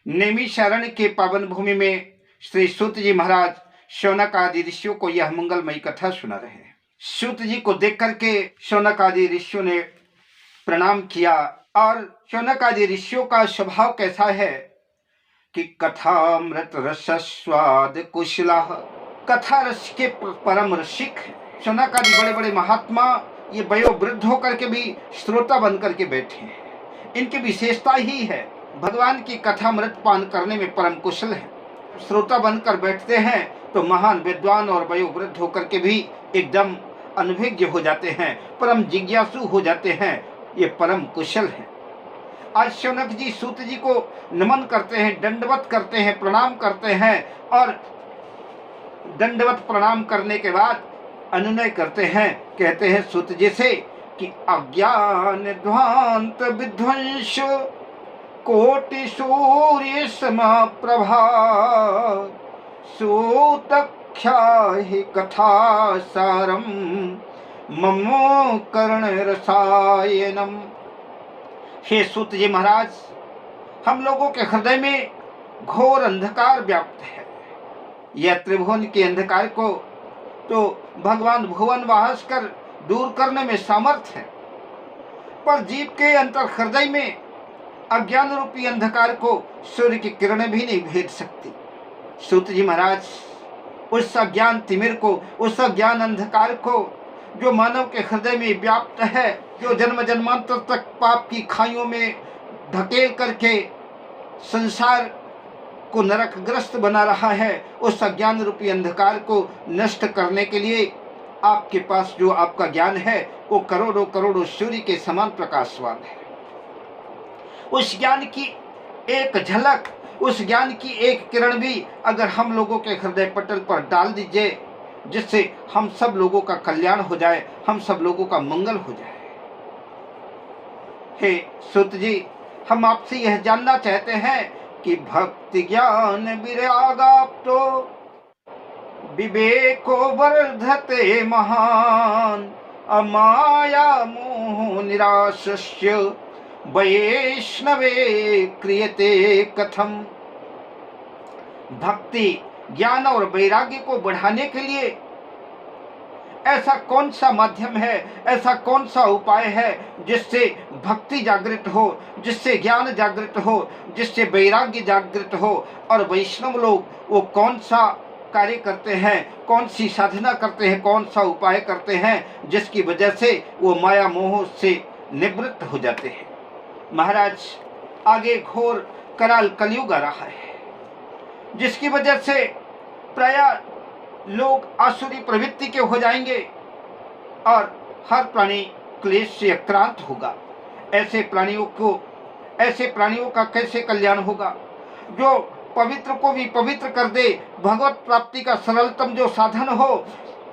नैमिषारण्य के पावन भूमि में श्री सूत जी महाराज शौनक आदि ऋषियों को यह मंगलमयी कथा सुना रहे हैं। सूत जी को देख करके शौनक आदि ऋषियों ने प्रणाम किया। और शौनक आदि ऋषियों का स्वभाव कैसा है कि कथामृत रस स्वाद कुशला, कथा रस के परम रसिक है। शौनक आदि बड़े बड़े महात्मा ये वयोवृद्ध होकर के भी श्रोता बन करके बैठे हैं। इनकी विशेषता ही है भगवान की कथा अमृत पान करने में परम कुशल है। श्रोता बनकर बैठते हैं तो महान विद्वान और वयोवृद्ध होकर के भी एकदम अनुभज्ञ हो जाते हैं, परम जिज्ञासु हो जाते हैं। ये परम कुशल है। आज शौनक जी सूत जी को नमन करते हैं, दंडवत करते हैं, प्रणाम करते हैं और दंडवत प्रणाम करने के बाद अनुनय करते हैं, कहते हैं सूत जी से कि अज्ञान ध्वांत विध्वंस कोटि सूर्य समा प्रभा सूतख्याहि कथा सारम ममो कर्ण रसायनम। हे सूत जी महाराज, हम लोगों के हृदय में घोर अंधकार व्याप्त है। यह त्रिभुवन के अंधकार को तो भगवान भुवन वास कर दूर करने में सामर्थ है, पर जीव के अंतर हृदय में अज्ञान रूपी अंधकार को सूर्य की किरणें भी नहीं भेद सकती। सूत जी महाराज, उस अज्ञान तिमिर को, उस अज्ञान अंधकार को जो मानव के हृदय में व्याप्त है, जो जन्म जन्मांतर तक पाप की खाइयों में धकेल करके संसार को नरकग्रस्त बना रहा है, उस अज्ञान रूपी अंधकार को नष्ट करने के लिए आपके पास जो आपका ज्ञान है वो करोड़ों करोड़ों सूर्य के समान प्रकाशवान है। उस ज्ञान की एक झलक, उस ज्ञान की एक किरण भी अगर हम लोगों के हृदय पटल पर डाल दीजिए, जिससे हम सब लोगों का कल्याण हो जाए, हम सब लोगों का मंगल हो जाए। हे सूत जी, हम आपसे यह जानना चाहते हैं कि भक्ति ज्ञान विरागाप्तो विवेको वर्धते महान अमाया मोह निराशस्य वैष्णवे क्रियते कथम। भक्ति ज्ञान और वैराग्य को बढ़ाने के लिए ऐसा कौन सा माध्यम है, ऐसा कौन सा उपाय है जिससे भक्ति जागृत हो, जिससे ज्ञान जागृत हो, जिससे वैराग्य जागृत हो। और वैष्णव लोग वो कौन सा कार्य करते हैं, कौन सी साधना करते हैं, कौन सा उपाय करते हैं जिसकी वजह से वो माया मोह से निवृत्त हो जाते हैं। महाराज, आगे घोर कराल कलयुग आ रहा है, जिसकी वजह से प्राय लोग आसुरी प्रवृत्ति के हो जाएंगे और हर प्राणी क्लेश से आक्रांत होगा। ऐसे प्राणियों का कैसे कल्याण होगा? जो पवित्र को भी पवित्र कर दे, भगवत प्राप्ति का सरलतम जो साधन हो,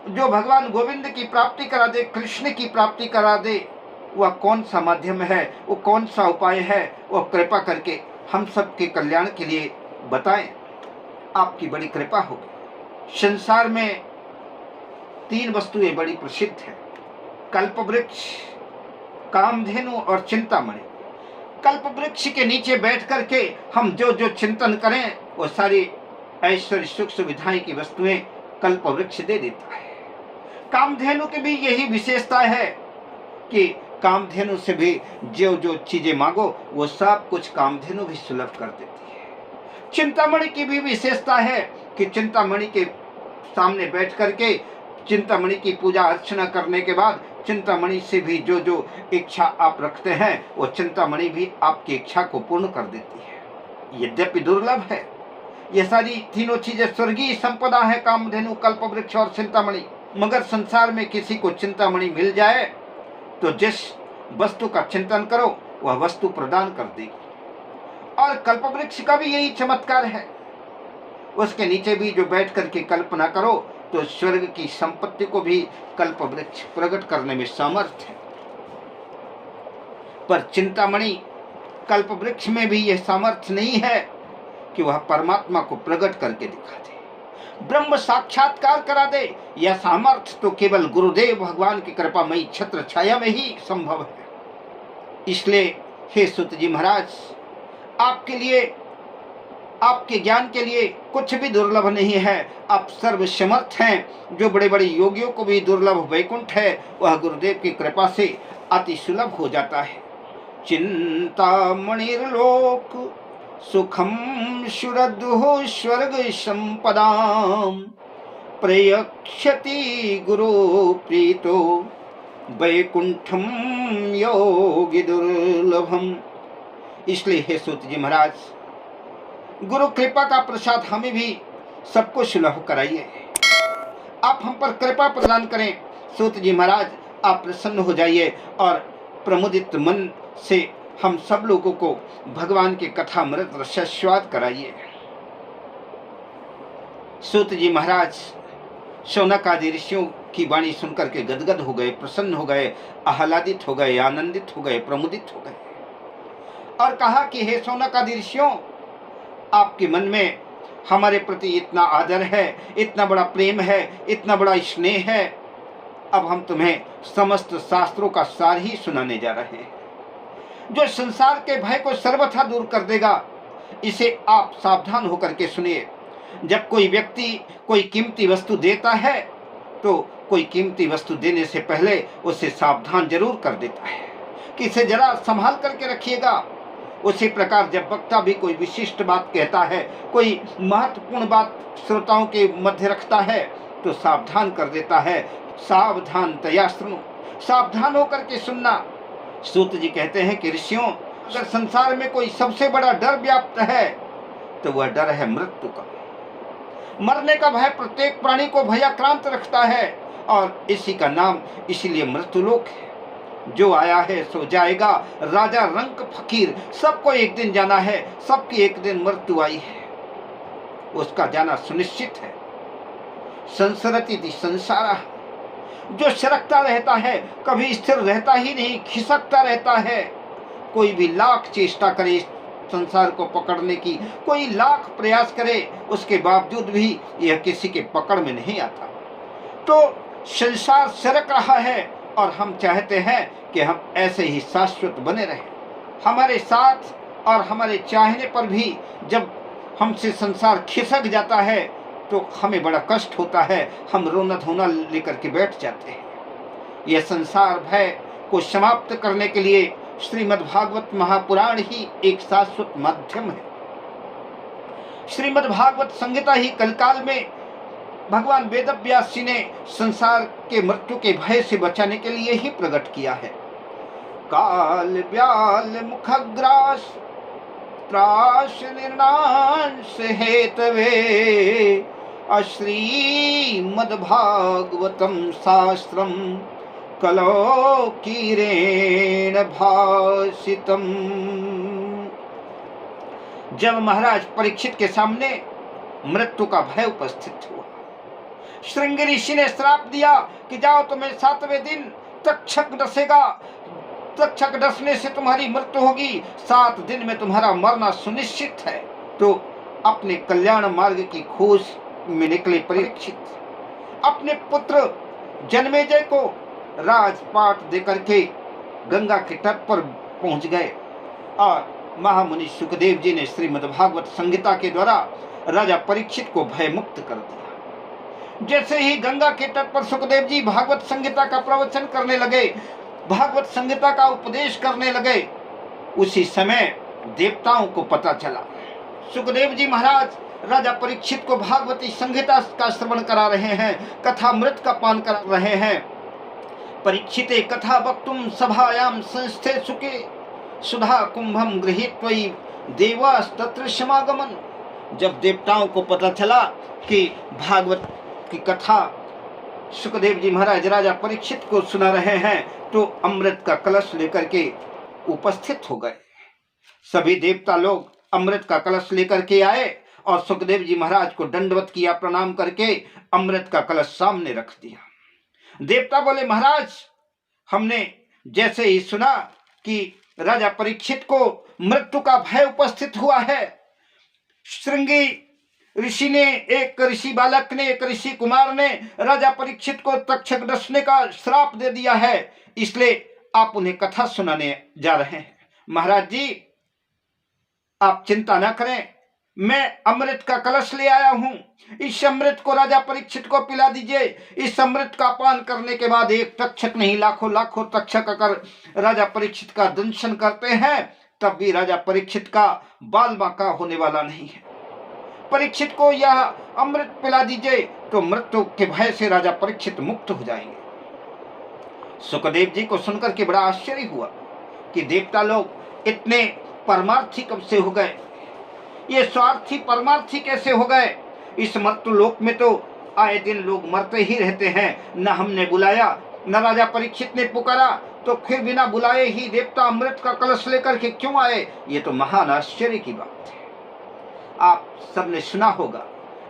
जो भगवान गोविंद की प्राप्ति करा दे, कृष्ण की प्राप्ति करा दे, वह कौन सा माध्यम है, वो कौन सा उपाय है? वह कृपा करके हम सबके कल्याण के लिए बताएं। आपकी बड़ी कृपा होगी। संसार में 3 वस्तुएं बड़ी प्रसिद्ध हैं, कल्पवृक्ष, कामधेनु और चिंतामणि। कल्पवृक्ष के नीचे बैठ करके हम जो जो चिंतन करें वो सारी ऐश्वर्य सुख सुविधाएं की वस्तुएं कल्पवृक्ष दे देता है। कामधेनु की भी यही विशेषता है कि कामधेनु से भी जो जो चीजें मांगो वो सब कुछ कामधेनु भी सुलभ कर देती है। चिंतामणि की भी विशेषता है कि चिंतामणि के सामने बैठ करके चिंतामणि की पूजा अर्चना करने के बाद चिंतामणि से भी जो जो इच्छा आप रखते हैं वो चिंतामणि भी आपकी इच्छा को पूर्ण कर देती है। यद्यपि दुर्लभ है, ये सारी तीनों चीजें स्वर्गीय संपदा है, कामधेनु, कल्पवृक्ष और चिंतामणि, मगर संसार में किसी को चिंतामणि मिल जाए तो जिस वस्तु का चिंतन करो वह वस्तु प्रदान कर देगी। और कल्पवृक्ष का भी यही चमत्कार है, उसके नीचे भी जो बैठ करके कल्पना करो तो स्वर्ग की संपत्ति को भी कल्पवृक्ष प्रकट करने में समर्थ है। पर चिंतामणि कल्पवृक्ष में भी यह सामर्थ्य नहीं है कि वह परमात्मा को प्रकट करके दिखा दे, ब्रह्म साक्षात्कार करा दे। यह सामर्थ्य तो केवल गुरुदेव भगवान की कृपामयी छत्र छाया में ही संभव है। इसलिए हे सूत जी महाराज, आपके लिए आपके ज्ञान के लिए कुछ भी दुर्लभ नहीं है। आप सर्वसमर्थ हैं। जो बड़े बड़े योगियों को भी दुर्लभ वैकुंठ है, वह गुरुदेव की कृपा से अति सुलभ हो जाता है। चिंतामणिर्लोक सुखम शुरद्दुः स्वर्ग संपदाम प्रयक्षति गुरु प्रीतो वैकुंठम योगी दुर्लभम। इसलिए हे सूत जी महाराज, गुरु कृपा का प्रसाद हमें भी सबको सुलभ कराइए। आप हम पर कृपा प्रदान करें। सूत जी महाराज, आप प्रसन्न हो जाइए और प्रमुदित मन से हम सब लोगों को भगवान के कथामृत रसास्वाद कराइए। सूत जी महाराज शौनक आदि ऋषियों की वाणी सुनकर के गदगद हो गए, प्रसन्न हो गए, आह्लादित हो गए, आनंदित हो गए, प्रमुदित हो गए और कहा कि हे शौनक आदि ऋषियों, आपके मन में हमारे प्रति इतना आदर है, इतना बड़ा प्रेम है, इतना बड़ा स्नेह है। अब हम तुम्हें समस्त शास्त्रों का सार ही सुनाने जा रहे हैं, जो संसार के भय को सर्वथा दूर कर देगा। इसे आप सावधान होकर के सुनिए। जब कोई व्यक्ति कोई कीमती वस्तु देता है तो कोई कीमती वस्तु देने से पहले उसे सावधान जरूर कर देता है कि इसे जरा संभाल करके रखिएगा। उसी प्रकार जब वक्ता भी कोई विशिष्ट बात कहता है, कोई महत्वपूर्ण बात श्रोताओं के मध्य रखता है, तो सावधान कर देता है। सावधान तया सुनो, सावधान होकर के सुनना। सूत जी कहते हैं कि ऋषियों, अगर संसार में कोई सबसे बड़ा डर व्याप्त है तो वह डर है मृत्यु का। मरने का भय प्रत्येक प्राणी को भयाक्रांत रखता है और इसी का नाम इसीलिए मृत्युलोक है। जो आया है सो जाएगा, राजा रंक फकीर, सबको एक दिन जाना है, सबकी एक दिन मृत्यु आई है, उसका जाना सुनिश्चित है। संसरति संसारा, जो सरकता रहता है, कभी स्थिर रहता ही नहीं, खिसकता रहता है। कोई भी लाख चेष्टा करे संसार को पकड़ने की, कोई लाख प्रयास करे, उसके बावजूद भी यह किसी के पकड़ में नहीं आता। तो संसार सरक रहा है और हम चाहते हैं कि हम ऐसे ही शाश्वत बने रहें। हमारे साथ और हमारे चाहने पर भी जब हमसे संसार खिसक जाता है तो हमें बड़ा कष्ट होता है, हम रोना धोना लेकर के बैठ जाते हैं। यह संसार भय को समाप्त करने के लिए श्रीमद् भागवत महापुराण ही एक शाश्वत माध्यम है। श्रीमद् भागवत संहिता ही कलकाल में भगवान वेदव्यास जी ने संसार के मृत्यु के भय से बचाने के लिए ही प्रकट किया है। काल ब्याल मुखग्रास त्रास निर्नाश हेतवे अश्रीमद्भागवतम शास्त्रम कलो कीरेण भासितम। जब महाराज परीक्षित के सामने मृत्यु का भय उपस्थित हुआ, श्रृंगी ऋषि ने श्राप दिया कि जाओ, तुम्हें 7वें दिन तक्षक डसेगा, तक्षक डसने से तुम्हारी मृत्यु होगी, 7 दिन में तुम्हारा मरना सुनिश्चित है। तो अपने कल्याण मार्ग की खोज में निकले परीक्षित अपने पुत्र जन्मेजय को राजपाट देकर के गंगा के तट पर पहुंच गए और महामुनि सुखदेव जी ने श्रीमद् भागवत संहिता के द्वारा राजा परीक्षित को भय मुक्त कर दिया। जैसे ही गंगा के तट पर सुखदेव जी भागवत संहिता का प्रवचन करने लगे, भागवत संहिता का उपदेश करने लगे, उसी समय देवताओं को पता चला। सुखदेव जी महाराज राजा परीक्षित को भागवती संहिता का श्रवण करा रहे हैं, कथामृत का पान करा रहे हैं। परीक्षिते कथा वक्तुम सभायाम संस्थे सुखे सुधा कुंभम गृहीत्वै देवास्तत्र समागमन। जब देवताओं को पता चला कि भागवत की कथा सुखदेव जी महाराज राजा परीक्षित को सुना रहे हैं, तो अमृत का कलश लेकर के उपस्थित हो गए। सभी देवता लोग अमृत का कलश लेकर के आए और सुखदेव जी महाराज को दंडवत किया, प्रणाम करके अमृत का कलश सामने रख दिया। देवता बोले, महाराज, हमने जैसे ही सुना कि राजा परीक्षित को मृत्यु का भय उपस्थित हुआ है, श्रृंगी ऋषि ने, एक ऋषि बालक ने, एक ऋषि कुमार ने राजा परीक्षित को तक्षक डसने का श्राप दे दिया है, इसलिए आप उन्हें कथा सुनाने जा रहे हैं। महाराज जी, आप चिंता न करें, मैं अमृत का कलश ले आया हूं, इस अमृत को राजा परीक्षित को पिला दीजिए। इस अमृत का पान करने के बाद एक तक्षक नहीं लाखों लाखों तक्षक अगर राजा परीक्षित का दंशन करते हैं तब भी राजा परीक्षित का बाल बांका होने वाला नहीं है। परीक्षित को यह अमृत पिला दीजिए तो मृत्यु के भय से राजा परीक्षित मुक्त हो जाएंगे। सुखदेव जी को सुनकर के बड़ा आश्चर्य हुआ कि देवता लोग इतने परमार्थी कब से हो गए, ये स्वार्थी परमार्थी कैसे हो गए। इस मृत्यु लोक में तो आए दिन लोग मरते ही रहते हैं। न हमने बुलाया न राजा परीक्षित ने पुकारा, तो फिर बिना बुलाए ही देवता अमृत का कलश लेकर के क्यों आए। ये तो महान आश्चर्य की बात है। आप सबने सुना होगा,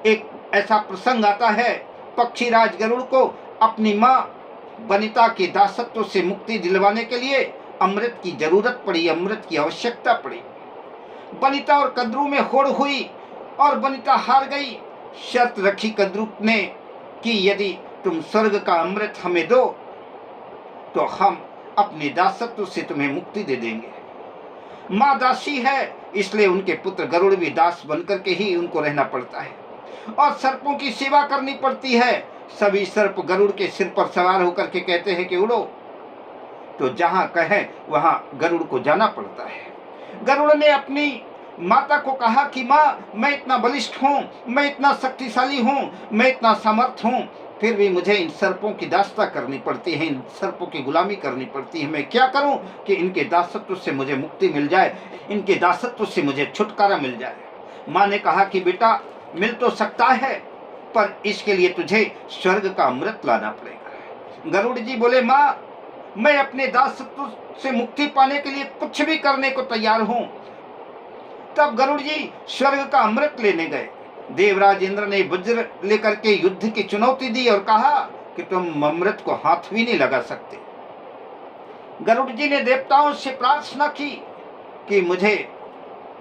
एक ऐसा प्रसंग आता है, पक्षीराज गरुड़ को अपनी माँ वनिता के दासत्व से मुक्ति दिलवाने के लिए अमृत की जरूरत पड़ी, अमृत की आवश्यकता पड़ी। वनिता और कद्रू में होड़ हुई और वनिता हार गई। शर्त रखी कद्रू ने कि यदि तुम स्वर्ग का अमृत हमें दो तो हम अपने दासत्व से तुम्हें मुक्ति दे देंगे। माँ दासी है, इसलिए उनके पुत्र गरुड़ भी दास बनकर के ही उनको रहना पड़ता है और सर्पों की सेवा करनी पड़ती है। सभी सर्प गरुड़ के सिर पर सवार होकर के कहते हैं कि उड़ो, तो जहां कहे वहां गरुड़ को जाना पड़ता है। गरुड़ ने अपनी माता को कहा कि माँ, मैं इतना बलिष्ठ हूँ, मैं इतना शक्तिशाली हूँ, मैं इतना समर्थ हूँ, फिर भी मुझे इन सर्पों की दास्ता करनी पड़ती है, इन सर्पों की गुलामी करनी पड़ती है। मैं क्या करूं कि इनके दासत्व से मुझे मुक्ति मिल जाए, इनके दासत्व से मुझे छुटकारा मिल जाए। माँ ने कहा कि बेटा, मिल तो सकता है पर इसके लिए तुझे स्वर्ग का अमृत लाना पड़ेगा। गरुड़ जी बोले, माँ, मैं अपने दासत्व से मुक्ति पाने के लिए कुछ भी करने को तैयार हूँ। तब गरुड़ जी स्वर्ग का अमृत लेने गए। देवराज इंद्र ने वज्र लेकर के युद्ध की चुनौती दी और कहा कि तुम अमृत को हाथ भी नहीं लगा सकते। गरुड़ जी ने देवताओं से प्रार्थना की कि मुझे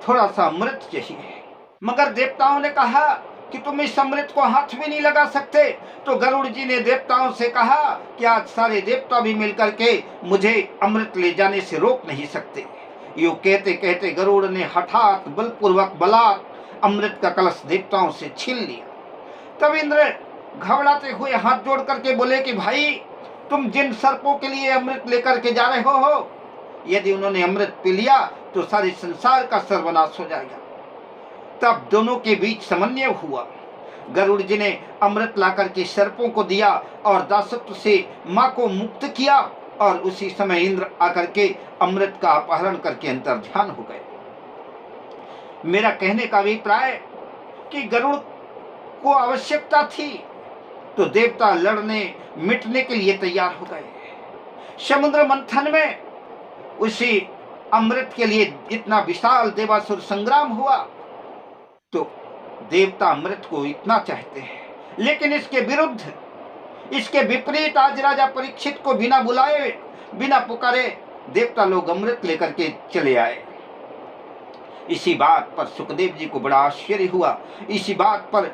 थोड़ा सा अमृत चाहिए, मगर देवताओं ने कहा कि तुम इस अमृत को हाथ भी नहीं लगा सकते। तो गरुड़ जी ने देवताओं से कहा कि आज सारे देवता भी मिलकर के मुझे अमृत ले जाने से रोक नहीं सकते। यूं कहते कहते गरुड़ ने हठात बलपूर्वक बलात् अमृत का कलश देवताओं से छीन लिया। तब इंद्र घबराते हुए हाथ जोड़ करके बोले कि भाई, तुम जिन सर्पों के लिए अमृत लेकर के जा रहे हो, यदि उन्होंने अमृत पी लिया तो सारे संसार का सर्वनाश हो जाएगा। तब दोनों के बीच समन्वय हुआ। गरुड़ जी ने अमृत लाकर के सर्पों को दिया और दासत्व से माँ को मुक्त किया और उसी समय इंद्र आकर के अमृत का अपहरण करके अंतर्ध्यान हो गए। मेरा कहने का अभिप्राय कि गरुड़ को आवश्यकता थी तो देवता लड़ने मिटने के लिए तैयार हो गए। समुद्र मंथन में उसी अमृत के लिए इतना विशाल देवासुर संग्राम हुआ, तो देवता अमृत को इतना चाहते हैं, लेकिन इसके विरुद्ध, इसके विपरीत आज राजा परीक्षित को बिना बुलाए बिना पुकारे देवता लोग अमृत लेकर के चले आए। इसी बात पर सुखदेव जी को बड़ा आश्चर्य हुआ। इसी बात पर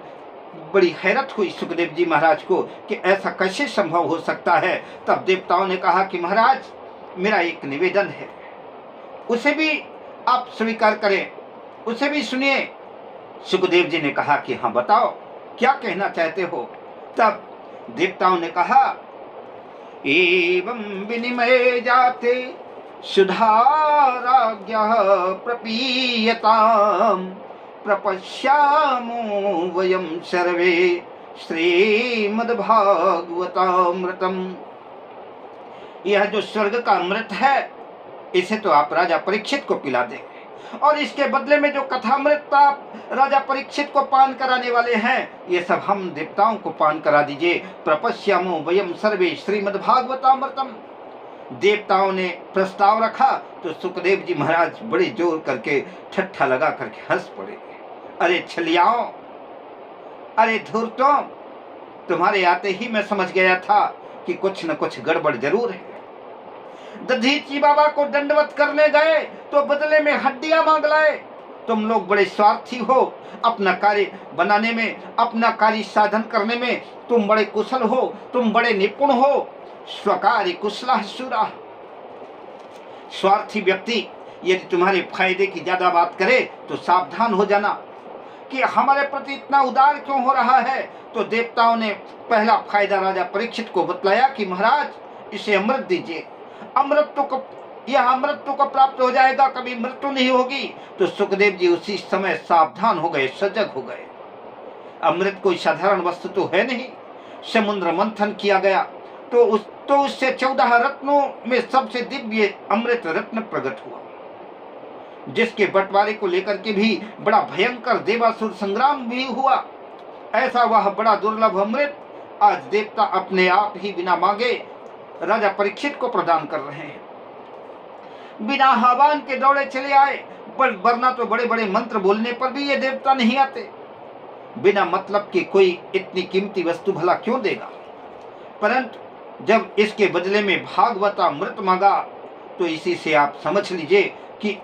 बड़ी हैरत हुई सुखदेव जी महाराज को कि ऐसा कैसे संभव हो सकता है। तब देवताओं ने कहा कि महाराज, मेरा एक निवेदन है, उसे भी आप स्वीकार करें, उसे भी सुनिए। सुखदेव जी ने कहा कि हाँ, बताओ क्या कहना चाहते हो। तब देवताओं ने कहा, एवं विनिमय जाते सुधाराज्ञः प्रपीयताम् प्रपश्यामो वयं सर्वे श्रीमद्भागवतामृतम्। यह जो स्वर्ग का अमृत है, इसे तो आप राजा परीक्षित को पिला दें और इसके बदले में जो कथामृत आप राजा परीक्षित को पान कराने वाले हैं, ये सब हम देवताओं को पान करा दीजिए। प्रपश्यामो वयं सर्वे श्रीमद्भागवतामृतम्। देवताओं ने प्रस्ताव रखा तो सुखदेव जी महाराज बड़े जोर करके ठट्ठा लगा करके हंस पड़े। अरे छलियाओं, अरे धूर्तों, तुम्हारे आते ही मैं समझ गया था कि कुछ न कुछ गड़बड़ जरूर है। दधीची बाबा को दंडवत करने गए तो बदले में हड्डियां मांग लाए। तुम लोग बड़े स्वार्थी हो, अपना कार्य बनाने में, अपना कार्य साधन करने में तुम बड़े कुशल हो, तुम बड़े निपुण हो। स्वकार्य कुशलः शूरः। स्वार्थी व्यक्ति यदि तुम्हारे फायदे की ज्यादा बात करे तो सावधान हो जाना। कि हमारे प्रति इतना उदार क्यों हो रहा है। तो देवताओं ने पहला फायदा राजा परीक्षित को बतलाया कि महाराज इसे अमृत दीजिए, अमृत तो यह अमृत तो कब प्राप्त हो जाएगा, कभी मृत्यु नहीं होगी। तो सुखदेव जी उसी समय सावधान हो गए, सजग हो गए। अमृत कोई साधारण वस्तु तो है नहीं। समुद्र मंथन किया गया तो उससे 14 रत्नों में सबसे दिव्य अमृत रत्न प्रकट हुआ, जिसके बंटवारे को लेकर के भी बड़ा भयंकर देवासुर संग्राम भी हुआ। ऐसा वह बड़ा दुर्लभ अमृत आज देवता अपने आप ही बिना मांगे राजा परीक्षित को प्रदान कर रहे हैं। बिना आह्वान के दौड़े चले आए, वरना तो बड़े बड़े मंत्र बोलने पर भी ये देवता नहीं आते। बिना मतलब के कोई इतनी कीमती वस्तु भला क्यों देगा। परंतु जब इसके बदले में भागवत अमृत मांगा तो इसी से आप समझ लीजिए कि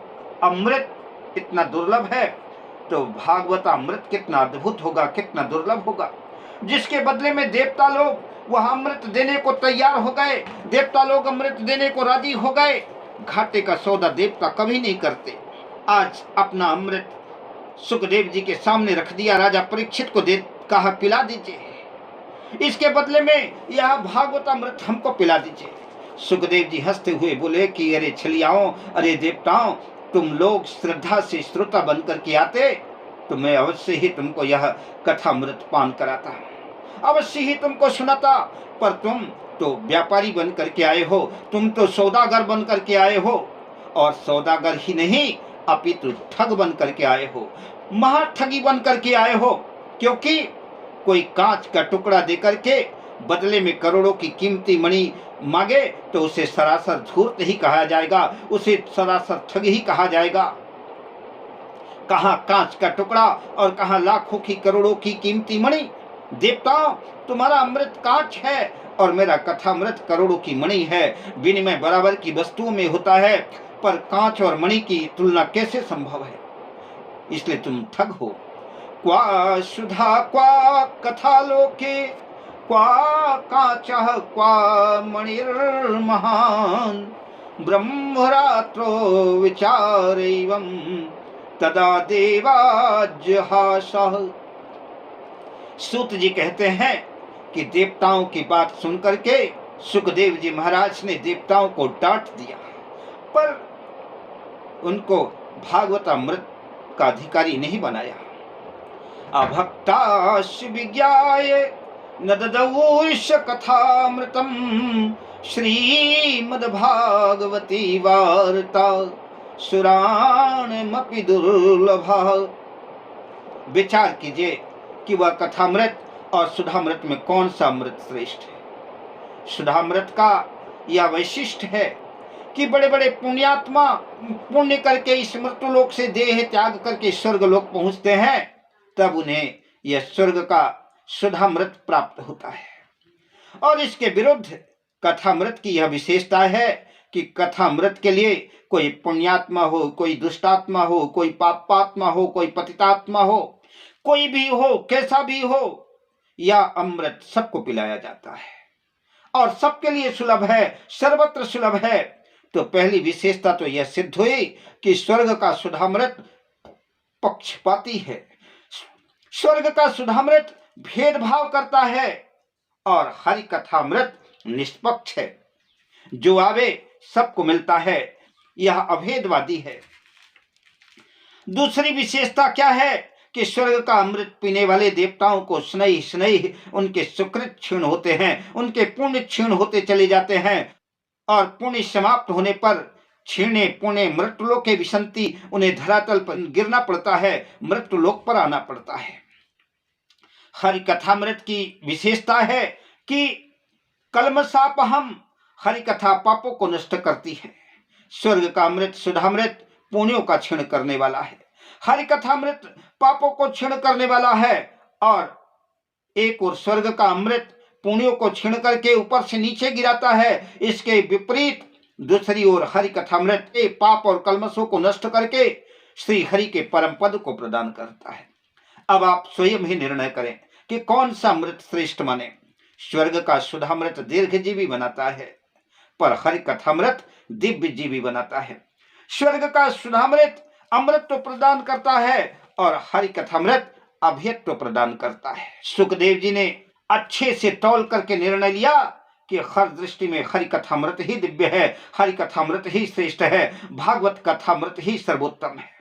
अमृत इतना दुर्लभ है तो भागवत अमृत कितना अद्भुत होगा, कितना दुर्लभ होगा। जिसके बदले में देवता लोग वह अमृत देने को तैयार हो गए, देवता लोग अमृत देने को राजी हो गए। घाटे का सौदा देवता कभी नहीं करते। आज अपना अमृत सुखदेव जी के सामने रख दिया, राजा परीक्षित को दे कहा पिला दीजिए, इसके बदले में यह भागवत अमृत हमको पिला दीजिए। सुखदेव जी हंसते हुए बोले कि अरे छलियाओं, अरे देवताओं, तुम लोग श्रद्धा से श्रोता बनकर के आते तो मैं अवश्य ही तुमको यह कथा अमृत पान कराता, अवश्य ही तुमको सुनाता। पर तुम तो व्यापारी बन करके आए हो, तुम तो सौदागर बन करके आए हो, और सौदागर ही नहीं अपितु ठग बन करके आए हो, महाठगी बन करके आए हो। क्योंकि कोई कांच का टुकड़ा देकर के बदले में करोड़ों की कीमती मणि मांगे तो उसे सरासर धूर्त ही कहा जाएगा, उसे सरासर ठग ही कहा जाएगा। कहाँ कांच का टुकड़ा और कहाँ लाखों की करोड़ों की कीमती मणि। देवताओं, तुम्हारा अमृत कांच है और मेरा कथामृत करोड़ों की मणि है। विनिमय बराबर की वस्तुओं में होता है, पर कांच और मणि की तुलना कैसे संभव है। इसलिए तुम ठग हो। क्वा सुधा क्वा कथा लोके क्वा कांचः क्वा मणिर्महान् ब्रह्मरात्रो विचारैवं तदा देवाज्जहासः। सूत जी कहते हैं कि देवताओं की बात सुनकर के सुखदेव जी महाराज ने देवताओं को डांट दिया, पर उनको भागवत अमृत का अधिकारी नहीं बनाया। अभक्ताश्च विज्ञाय न ददौष कथामृतम श्रीमद्भागवती वार्ता सुराणमपि दुर्लभा। विचार कीजिए कि वह कथामृत और सुधामृत में कौन सा अमृत श्रेष्ठ है। सुधामृत का यह वैशिष्ट है कि बड़े बड़े पुण्यात्मा पुण्य करके इस मृत्युलोक से देह त्याग करके स्वर्ग लोक पहुंचते हैं, तब उन्हें यह स्वर्ग का सुधामृत प्राप्त होता है। और इसके विरुद्ध कथामृत की यह विशेषता है कि कथामृत के लिए कोई पुण्यात्मा हो, कोई दुष्टात्मा हो, कोई पापात्मा हो, कोई पतितात्मा हो, कोई भी हो, कैसा भी हो, यह अमृत सबको पिलाया जाता है और सबके लिए सुलभ है, सर्वत्र सुलभ है। तो पहली विशेषता तो यह सिद्ध हुई कि स्वर्ग का सुधामृत पक्षपाती है, स्वर्ग का सुधामृत भेदभाव करता है और हरि कथामृत निष्पक्ष है, जो आवे सबको मिलता है, यह अभेदवादी है। दूसरी विशेषता क्या है कि स्वर्ग का अमृत पीने वाले देवताओं को स्नेह स्नेह उनके सुकृत क्षीण होते हैं, उनके पुण्य क्षीण होते चले जाते हैं और पुण्य समाप्त होने पर क्षीणे पुण्य मृत्युलोक के विसंति उन्हें धरातल पर गिरना पड़ता है, मृत्युलोक पर आना पड़ता है। हरि कथामृत की विशेषता है कि कलमशापहम, हरि कथा पापों को नष्ट करती है। स्वर्ग का अमृत सुधामृत पुण्यों का क्षीण करने वाला है, हरि कथामृत पापों को क्षीण करने वाला है। और एक और स्वर्ग का अमृत पुण्यों को क्षीण करके ऊपर से नीचे गिराता है, इसके विपरीत दूसरी ओर हरि कथामृत पाप और कलमशों को नष्ट करके श्री हरि के परम पद को प्रदान करता है। अब आप स्वयं ही निर्णय करें कि कौन सा अमृत श्रेष्ठ माने। स्वर्ग का सुधामृत दीर्घजीवी बनाता है, पर हरि कथामृत दिव्य जीवी बनाता है। स्वर्ग का सुधामृत अमृत तो प्रदान करता है और हरि कथामृत अभयत्व प्रदान करता है। सुखदेव जी ने अच्छे से तौल करके निर्णय लिया कि हर दृष्टि में हरि कथामृत ही दिव्य है, हरि कथामृत ही श्रेष्ठ है, भागवत कथामृत ही सर्वोत्तम है।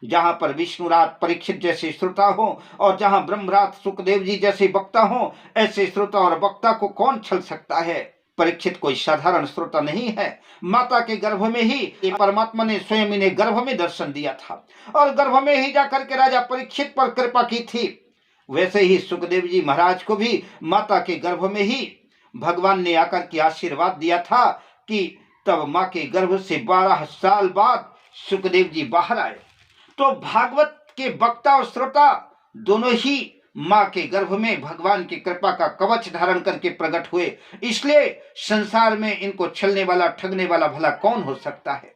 जहां पर विष्णुराज परीक्षित जैसे श्रोता हो और जहां ब्रह्मराज सुखदेव जी जैसे वक्ता हो, ऐसे श्रोता और वक्ता को कौन छल सकता है। परीक्षित कोई साधारण श्रोता नहीं है। माता के गर्भ में ही परमात्मा ने स्वयं इन्हें गर्भ में दर्शन दिया था और गर्भ में ही जाकर के राजा परीक्षित पर कृपा की थी। वैसे ही सुखदेव जी महाराज को भी माता के गर्भ में ही भगवान ने आकर के आशीर्वाद दिया था कि तब माँ के गर्भ से 12 साल बाद सुखदेव जी बाहर आए। तो भागवत के वक्ता और श्रोता दोनों ही माँ के गर्भ में भगवान की कृपा का कवच धारण करके प्रकट हुए। इसलिए संसार में इनको छलने वाला, ठगने वाला भला कौन हो सकता है।